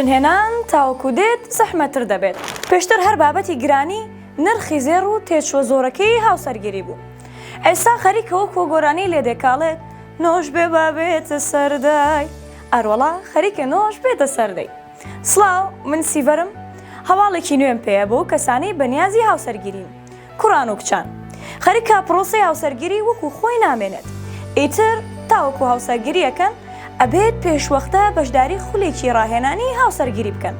پێشنهێنان تاوەکو دێت زەحمەتتر دەبێت. پێشتر هەر بابەتی گرانی نرخی زێڕ و تێچوە زۆرەکەی هاوسەرگیری بوو. ئێستا خەریکەوە کۆگۆرانی لێدێکاڵێت نۆش بێ بابێتە سەردای، ئەروەڵا خەریکە نۆش بێتە سەردەی. سڵاو، من سیڤەرم، هەواڵێکی نوێم پێیە بۆ کەسانی بەنیازی هاوسەرگیرین. کوڕان و کچان، خەریکە پرۆسەی هاوسەرگیری وەکو خۆی نامێنێت. ئیتر تاوەکو هاوسەرگیریەکەن ئەبێت پێشوەختە بەشداری خولێکی ڕاهێنانی هاوسەرگیری بکەن.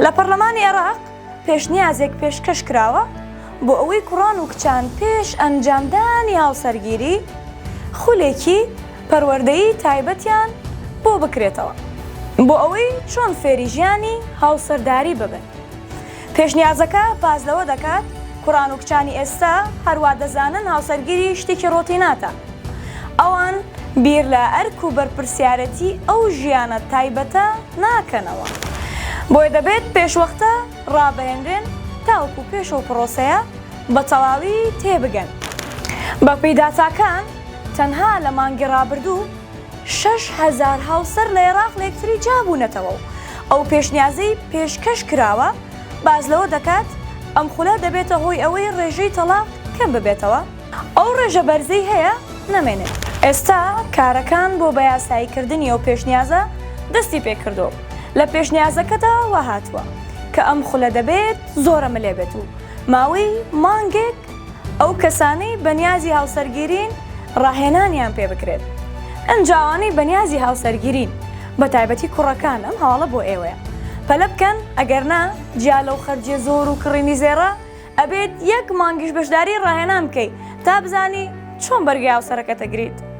لە پەرلەمانی عێراق پێشنیازێک پێشکەش کراوە بۆ ئەوەی کوڕان و کچان پێش ئەنجامدانی هاوسەرگیری خولێکی پەروەردەیی تایبەتیان بۆ بکرێتەوە بۆ ئەوەی چۆن فێری ژیانی هاوسەرداری ببن. پێشنیازەکە باز لەوە دەکات کوڕان و کچانی ئێستا هەروە دەزانن هاوسەرگیری شتێکی ڕۆتیناتە. ئەوان بیر لە ئەرک و بەرپرسیارەتی ئەو ژیانە تایبەتە ناکەنەوە. بۆیە دەبێت پێشوەختە ڕابهێنرێن تاوەکو پێشەوە پرۆسەیە بە تەواوی تێبگەن. بە پەیداتاکان تەنها لە مانگی ڕابردوو 6,000 هاوسەر لە عێراق لە یەکتری جابوونەتەوە و ئەو پێشنیازەی پێشکەش کراوە باز لەوە دەکات ئەم خولە دەبێتە هۆی ئەوەی ڕێژەی تەلاق کەم ببێتەوە. ئەو ڕێژە بەرزەی هەیە نەمێنێت. ئێستا کارەکان بۆ بەیاساییکردنی ئەو پێشنیازە دەستی پێکردو. لە پێشنیازەکەدا وا هاتووە کە ئەم خولە دەبێت زۆرە ملێ بێت و ماوەی مانگێک ئەو کەسانەی بەنیازی هاوسەرگیرین ڕاهێنانیان پێ بکرێت. ئەنجاوانەی بەنیازی هاوسەرگیرین بە تایبەتی کوڕەکان ئەم هەواڵە بۆ ئێوەیە. پەلە بکەن، ئەگەر نا جیا لەو خەرجیە زۆر و کڕینی زێڕە ئەبێت یەک مانگیش بەشداری ڕاهێنان بکەیت تا بزانی چۆن بەرگی هاوسەرەکەتە گریت.